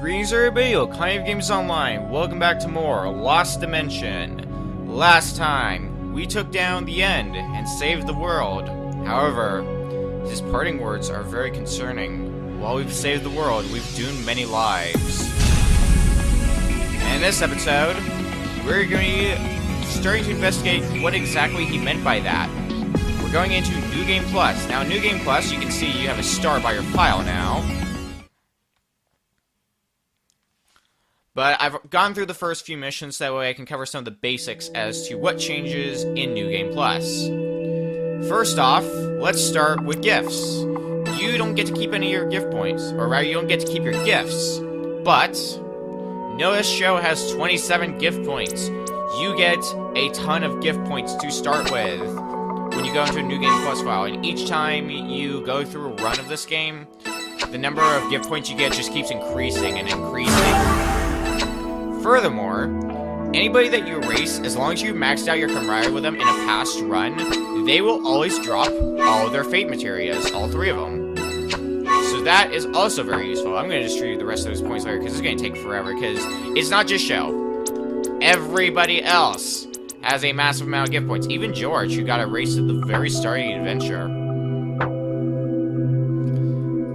Greetings everybody, Kind of Games Online. Welcome back to more Lost Dimension. Last time, we took down the End and saved the world. However, his parting words are very concerning. While we've saved the world, we've doomed many lives. And in this episode, we're going to be starting to investigate what exactly he meant by that. We're going into New Game Plus. Now, in New Game Plus, you can see you have a star by your file now. But I've gone through the first few missions, that way I can cover some of the basics as to what changes in New Game Plus. First off, let's start with gifts. You don't get to keep any of your gift points, or rather, you don't get to keep your gifts. But, Noah's Show has 27 gift points. You get a ton of gift points to start with when you go into a New Game Plus file, and each time you go through a run of this game, the number of gift points you get just keeps increasing and increasing. Furthermore, anybody that you erase, as long as you've maxed out your camaraderie with them in a past run, they will always drop all of their fate materias, all 3 of them. So that is also very useful. I'm going to distribute the rest of those points later because it's going to take forever, because it's not just Show. Everybody else has a massive amount of gift points. Even George, who got erased at the very start of the adventure.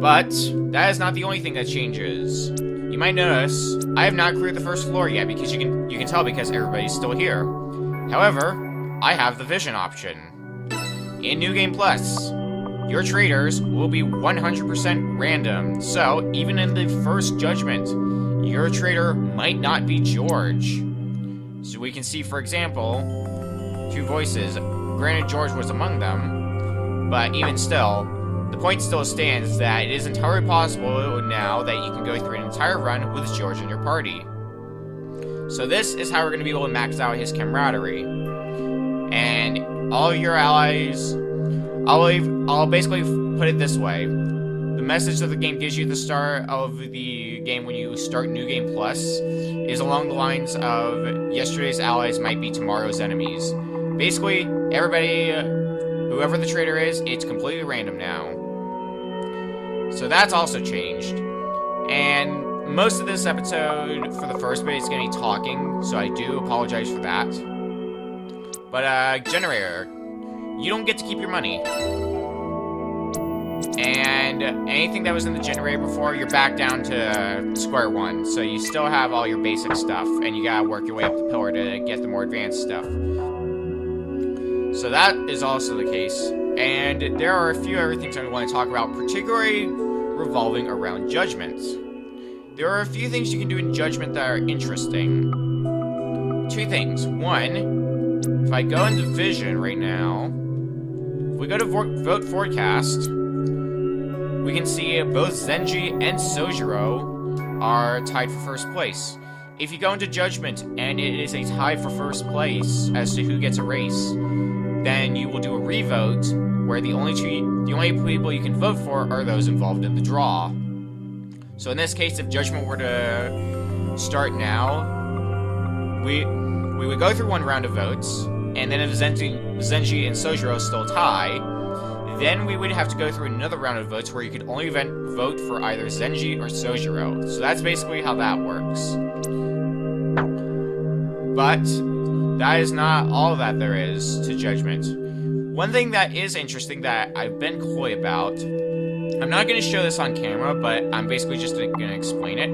But that is not the only thing that changes. You might notice, I have not cleared the first floor yet, because you can tell because everybody's still here. However, I have the vision option. In New Game Plus, your traders will be 100% random, so even in the first judgment, your trader might not be George. So we can see, for example, 2 voices. Granted, George was among them, but even still, the point still stands that it is entirely possible now that you can go through an entire run with George in your party. So this is how we're going to be able to max out his camaraderie. And all your allies, I'll basically put it this way. The message that the game gives you at the start of the game when you start New Game Plus is along the lines of yesterday's allies might be tomorrow's enemies. Basically, everybody, whoever the trader is, it's completely random now. So that's also changed. And most of this episode, for the first bit, is going to be talking, so I do apologize for that. But, Generator, you don't get to keep your money. And anything that was in the generator before, you're back down to square one. So you still have all your basic stuff, and you gotta work your way up the pillar to get the more advanced stuff. So that is also the case. And there are a few other things I want to talk about, particularly revolving around Judgment. There are a few things you can do in Judgment that are interesting. 2 things. One, if I go into Vision right now, if we go to Vote Forecast, we can see both Zenji and Sojiro are tied for first place. If you go into Judgment and it is a tie for first place as to who gets a race, then you will do a revote where the only people you can vote for are those involved in the draw. So in this case, if Judgment were to start now, we would go through one round of votes, and then if Zenji and Sojiro still tie, then we would have to go through another round of votes where you could only vote for either Zenji or Sojiro. So that's basically how that works. But that is not all that there is to Judgment. One thing that is interesting that I've been coy about, I'm not going to show this on camera, but I'm basically just going to explain it.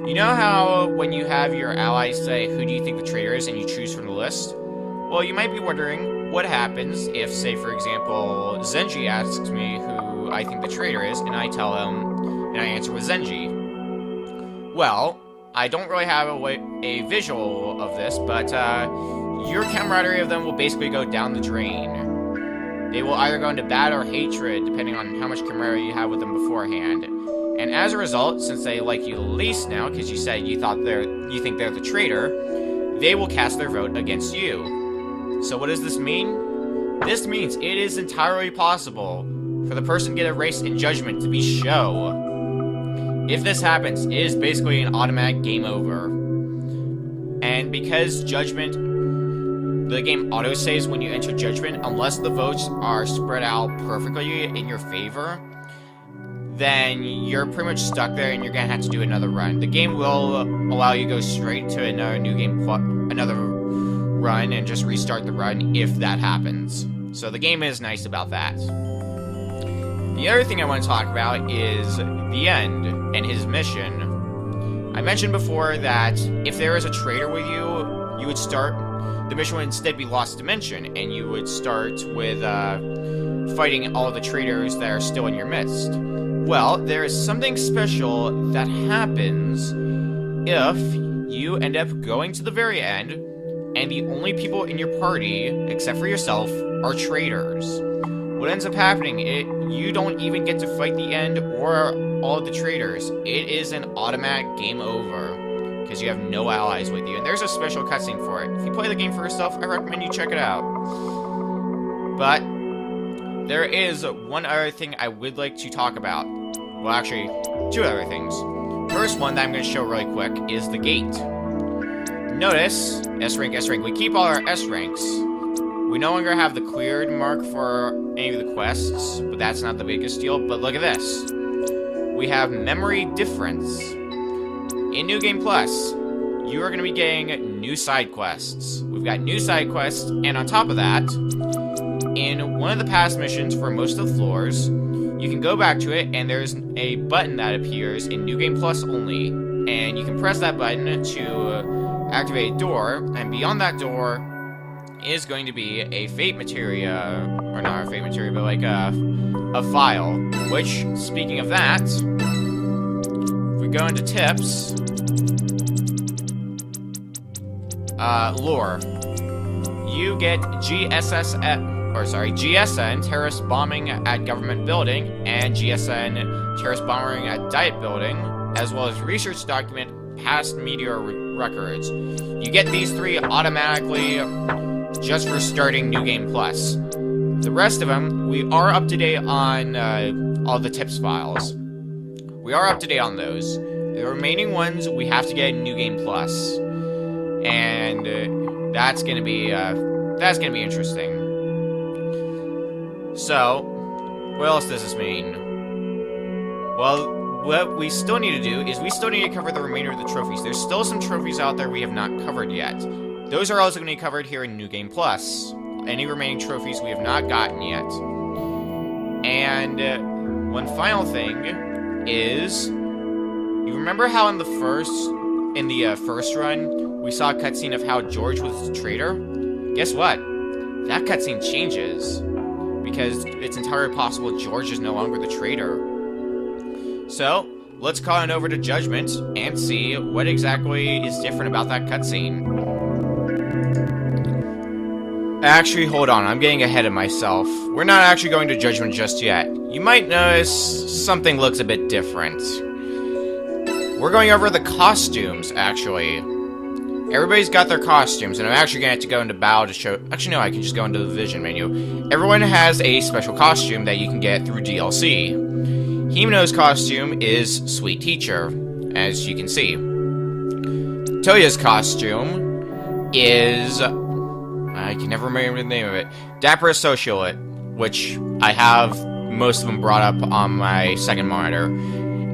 You know how when you have your allies say, who do you think the traitor is, and you choose from the list? Well, you might be wondering, what happens if, say, for example, Zenji asks me who I think the traitor is, and I tell him, and I answer with Zenji? Well, I don't really have a visual of this, but your camaraderie of them will basically go down the drain. They will either go into bad or hatred, depending on how much camaraderie you have with them beforehand. And as a result, since they like you the least now, because you said you think they're the traitor, they will cast their vote against you. So what does this mean? This means it is entirely possible for the person to get erased in Judgment to be Show. If this happens, it is basically an automatic game over. And because Judgment, the game auto-saves when you enter Judgment, unless the votes are spread out perfectly in your favor, then you're pretty much stuck there and you're gonna have to do another run. The game will allow you to go straight to another new game, another run, and just restart the run if that happens. So the game is nice about that. The other thing I want to talk about is the end and his mission. I mentioned before that if there is a traitor with you, you would start, the mission would instead be Lost Dimension, and you would start with fighting all the traitors that are still in your midst. Well, there is something special that happens if you end up going to the very end, and the only people in your party, except for yourself, are traitors. What ends up happening, you don't even get to fight the end or all of the traitors. It is an automatic game over, because you have no allies with you. And there's a special cutscene for it. If you play the game for yourself, I recommend you check it out. But there is one other thing I would like to talk about. Well, actually, two other things. First one that I'm going to show really quick is the gate. Notice, S rank, S rank. We keep all our S ranks. We no longer have the cleared mark for any of the quests, but that's not the biggest deal. But look at this. We have memory difference. In New Game Plus, you are going to be getting new side quests. We've got new side quests, and on top of that, in one of the past missions for most of the floors, you can go back to it, and there's a button that appears in New Game Plus only, and you can press that button to activate a door, and beyond that door is going to be a fate materia, or not a fate materia, but like a file, which, speaking of that, if we go into tips, lore, you get GSN, terrorist bombing at government building, and GSN, terrorist bombing at diet building, as well as research document past meteor records. You get these three automatically just for starting New Game Plus. The rest of them, we are up to date on all the tips files. We are up to date on those. The remaining ones, we have to get in New Game Plus. And that's gonna be interesting. So, what else does this mean? Well, what we still need to do is we still need to cover the remainder of the trophies. There's still some trophies out there we have not covered yet. Those are also going to be covered here in New Game Plus. Any remaining trophies we have not gotten yet. And one final thing is, you remember how in the first run we saw a cutscene of how George was a traitor? Guess what? That cutscene changes, because it's entirely possible George is no longer the traitor. So, let's call it over to Judgment and see what exactly is different about that cutscene. Actually, hold on, I'm getting ahead of myself. We're not actually going to Judgment just yet. You might notice something looks a bit different. We're going over the costumes, actually. Everybody's got their costumes, and I'm actually going to have to go into Battle to show... Actually, no, I can just go into the Vision menu. Everyone has a special costume that you can get through DLC. Himeno's costume is Sweet Teacher, as you can see. Toya's costume is... I can never remember the name of it. Dapper Associate, which I have most of them brought up on my second monitor.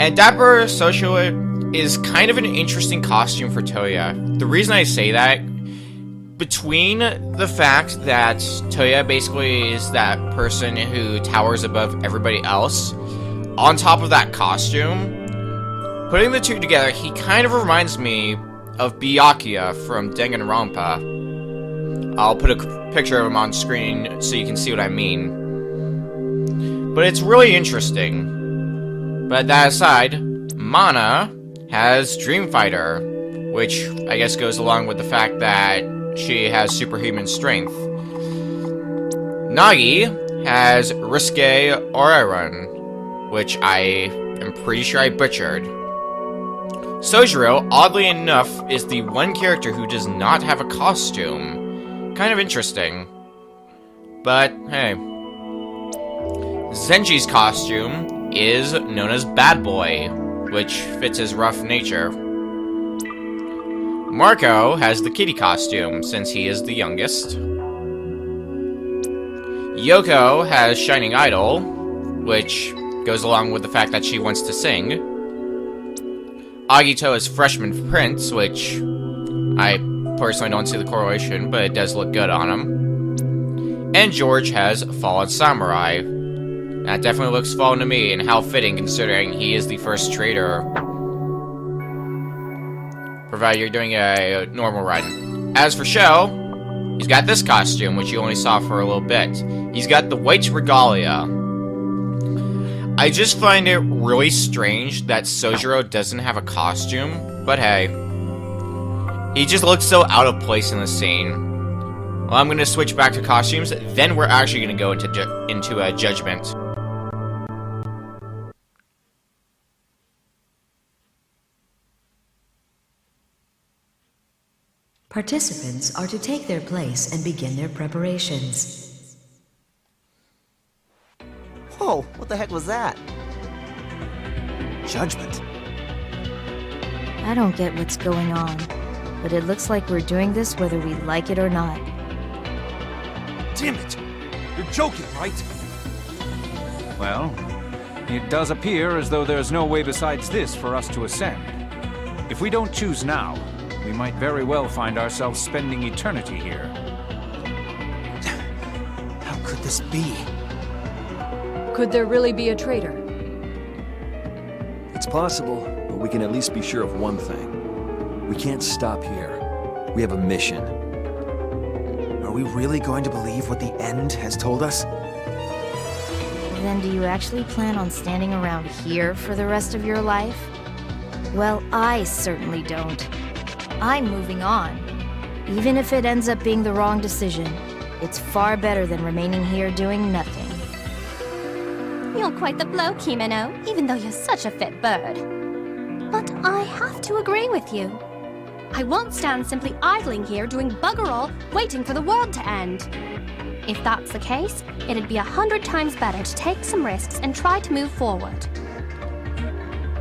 And Dapper Associate is kind of an interesting costume for Toya. The reason I say that, between the fact that Toya basically is that person who towers above everybody else, on top of that costume, putting the two together, he kind of reminds me of Byakuya from Danganronpa. I'll put a picture of him on screen so you can see what I mean. But it's really interesting. But that aside, Mana has Dream Fighter, which I guess goes along with the fact that she has superhuman strength. Nagi has Risque Aurorun, which I am pretty sure I butchered. Sojiro, oddly enough, is the one character who does not have a costume. Kind of interesting. But, hey. Zenji's costume is known as Bad Boy, which fits his rough nature. Marco has the kitty costume, since he is the youngest. Yoko has Shining Idol, which Goes along with the fact that she wants to sing. Agito is freshman prince, which I personally don't see the correlation, but it does look good on him. And George has fallen samurai. That definitely looks fallen to me, and how fitting considering he is the first traitor. Provided you're doing a normal run. As for Sho, he's got this costume, which you only saw for a little bit. He's got the white regalia. I just find it really strange that Sojiro doesn't have a costume, but hey. He just looks so out of place in the scene. Well, I'm going to switch back to costumes, then we're actually going to go into a judgment. Participants are to take their place and begin their preparations. Whoa, what the heck was that? Judgment. I don't get what's going on, but it looks like we're doing this whether we like it or not. Damn it! You're joking, right? Well, it does appear as though there's no way besides this for us to ascend. If we don't choose now, we might very well find ourselves spending eternity here. How could this be? Could there really be a traitor? It's possible, but we can at least be sure of one thing. We can't stop here. We have a mission. Are we really going to believe what the end has told us? Then do you actually plan on standing around here for the rest of your life? Well, I certainly don't. I'm moving on. Even if it ends up being the wrong decision, it's far better than remaining here doing nothing. You're quite the bloke, Himeno, even though you're such a fit bird. But I have to agree with you. I won't stand simply idling here doing bugger all, waiting for the world to end. If that's the case, it'd be 100 times better to take some risks and try to move forward.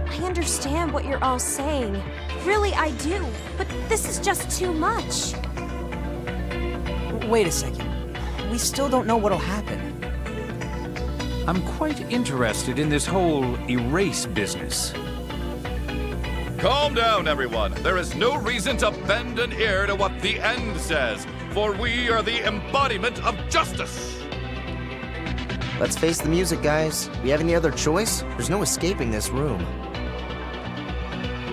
I understand what you're all saying. Really, I do. But this is just too much. Wait a second. We still don't know what'll happen. I'm quite interested in this whole erase business. Calm down, everyone. There is no reason to bend an ear to what the end says, for we are the embodiment of justice. Let's face the music, guys. We have any other choice? There's no escaping this room.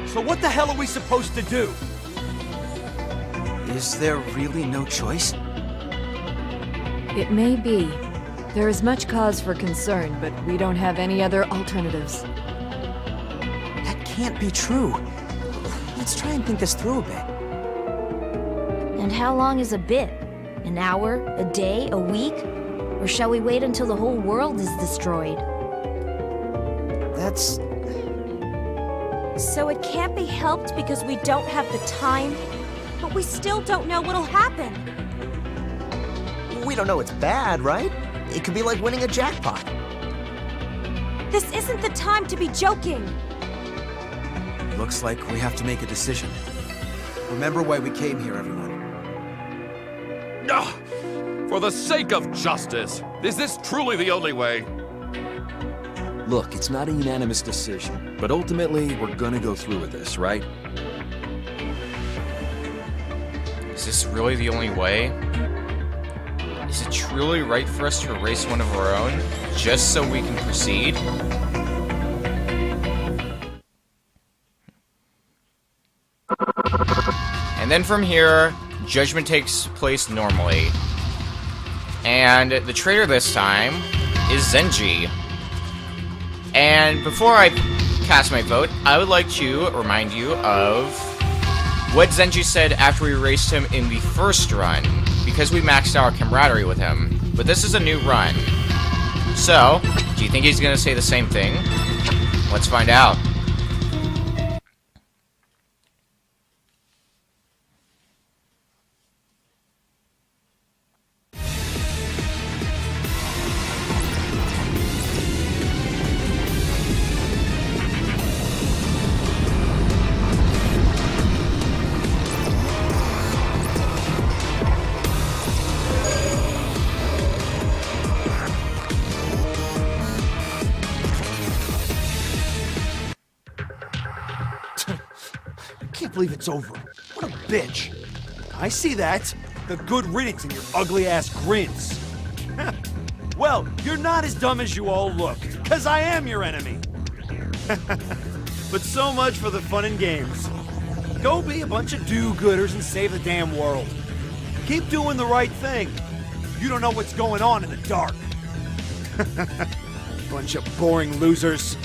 So what the hell are we supposed to do? Is there really no choice? It may be. There is much cause for concern, but we don't have any other alternatives. That can't be true. Let's try and think this through a bit. And how long is a bit? An hour? A day? A week? Or shall we wait until the whole world is destroyed? That's... So it can't be helped because we don't have the time, but we still don't know what'll happen. We don't know it's bad, right? It could be like winning a jackpot. This isn't the time to be joking. Looks like we have to make a decision. Remember why we came here, everyone. Ah, for the sake of justice, is this truly the only way? Look, it's not a unanimous decision, but ultimately, we're gonna go through with this, right? Is this really the only way? Is it truly right for us to erase one of our own, just so we can proceed? And then from here, judgment takes place normally. And the traitor this time is Zenji. And before I cast my vote, I would like to remind you of what Zenji said after we erased him in the first run, because we maxed our camaraderie with him. But this is a new run. So, do you think he's gonna say the same thing? Let's find out. can't believe it's over. What a bitch. I see that. The good riddance in your ugly-ass grins. Well, you're not as dumb as you all look, because I am your enemy. But so much for the fun and games. Go be a bunch of do-gooders and save the damn world. Keep doing the right thing. You don't know what's going on in the dark. Bunch of boring losers.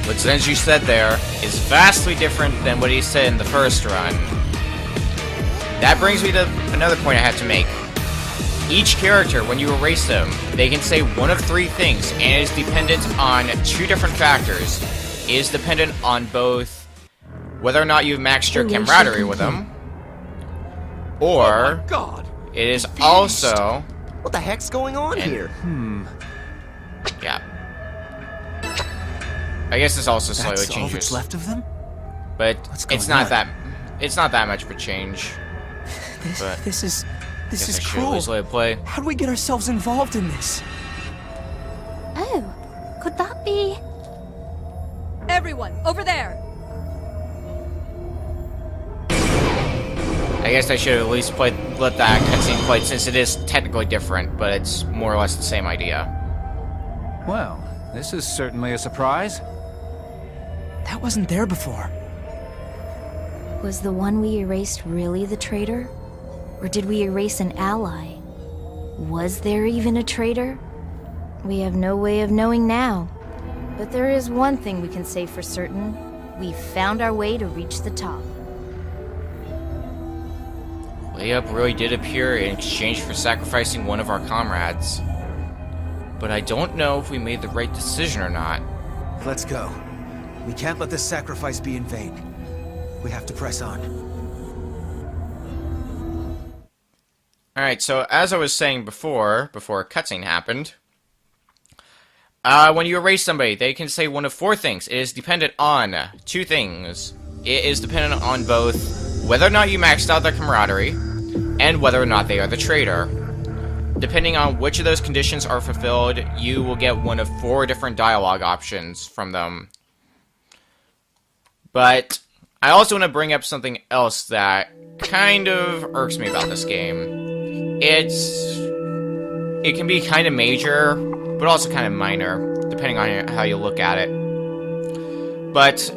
What Zenji said there is vastly different than what he said in the first run. That brings me to another point I have to make. Each character, when you erase them, they can say one of three things, and it is dependent on two different factors. It is dependent on both whether or not you've maxed your camaraderie with them, or it is also... What the heck's going on here? Yeah. I guess this also slightly That's all changes. that's left of them? But going it's not on? that much of a change. But This is guess I should cruel. at least let it play. How do we get ourselves involved in this? Oh, could that be? Everyone, over there! I guess I should at least let that cutscene play since it is technically different, but it's more or less the same idea. Well, this is certainly a surprise. That wasn't there before. Was the one we erased really the traitor? Or did we erase an ally? Was there even a traitor? We have no way of knowing now. But there is one thing we can say for certain. We found our way to reach the top. Layup really did appear in exchange for sacrificing one of our comrades. But I don't know if we made the right decision or not. Let's go. We can't let this sacrifice be in vain. We have to press on. Alright, so as I was saying before a cutscene happened, when you erase somebody, they can say one of four things. It is dependent on two things. It is dependent on both whether or not you maxed out their camaraderie, and whether or not they are the traitor. Depending on which of those conditions are fulfilled, you will get one of four different dialogue options from them. But I also want to bring up something else that kind of irks me about this game. It can be kind of major, but also kind of minor, depending on how you look at it. But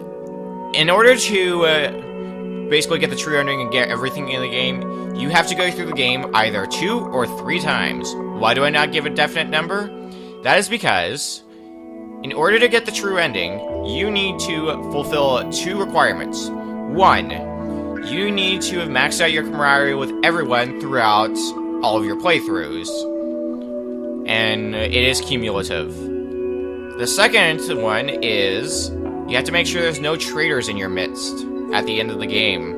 in order to basically get the true ending and get everything in the game, you have to go through the game either 2 or 3 times. Why do I not give a definite number? That is because, in order to get the true ending, you need to fulfill 2 requirements. 1, you need to have maxed out your camaraderie with everyone throughout all of your playthroughs. And it is cumulative. The second one is, you have to make sure there's no traitors in your midst at the end of the game.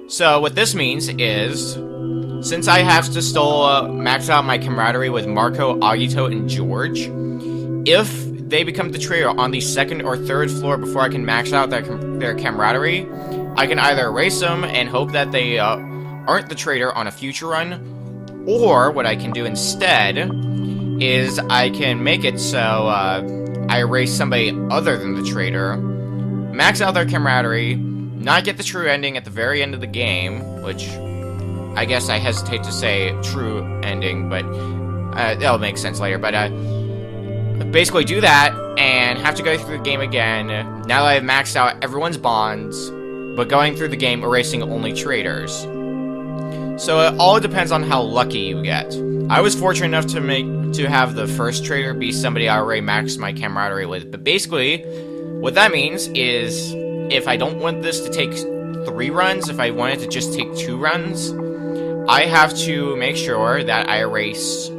So what this means is, since I have to still max out my camaraderie with Marco, Agito, and George, if they become the traitor on the 2nd or 3rd floor before I can max out their camaraderie, I can either erase them and hope that they aren't the traitor on a future run, or what I can do instead is I can make it so I erase somebody other than the traitor, max out their camaraderie, not get the true ending at the very end of the game, which I guess I hesitate to say true ending, but that'll make sense later, but basically do that and have to go through the game again now that I've maxed out everyone's bonds, but going through the game erasing only traitors. So it all depends on how lucky you get. I was fortunate enough to have the first traitor be somebody I already maxed my camaraderie with, but basically what that means is if I don't want this to take 3 runs, if I want it to just take 2 runs, I have to make sure that I erase...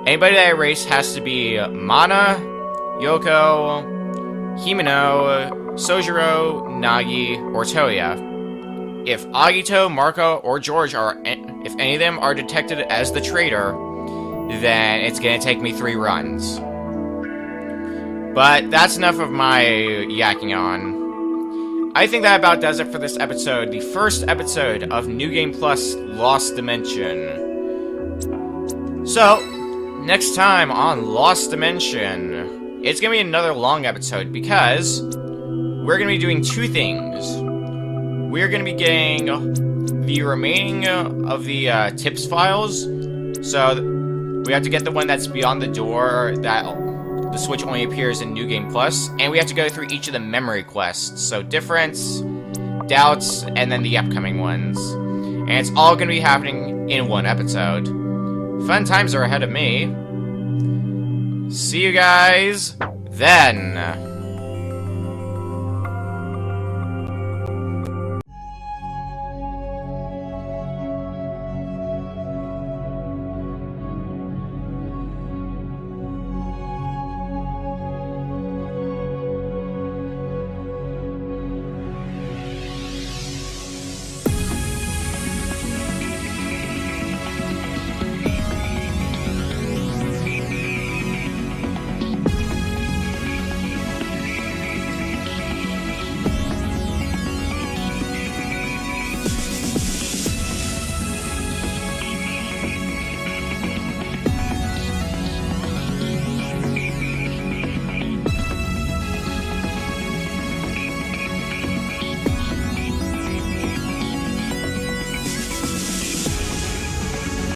Anybody that I erase has to be Mana, Yoko, Himeno, Sojiro, Nagi, or Toya. If Agito, Marco, or George are If any of them are detected as the traitor, then it's gonna take me 3 runs. But that's enough of my yakking on. I think that about does it for this episode, the first episode of New Game Plus Lost Dimension. So, next time on Lost Dimension, it's gonna be another long episode because we're gonna be doing 2 things. We're gonna be getting the remaining of the tips files. So, we have to get the one that's beyond the door that the switch only appears in New Game Plus, and we have to go through each of the memory quests. So Difference, Doubts, and then the upcoming ones. And it's all going to be happening in one episode. Fun times are ahead of me. See you guys then.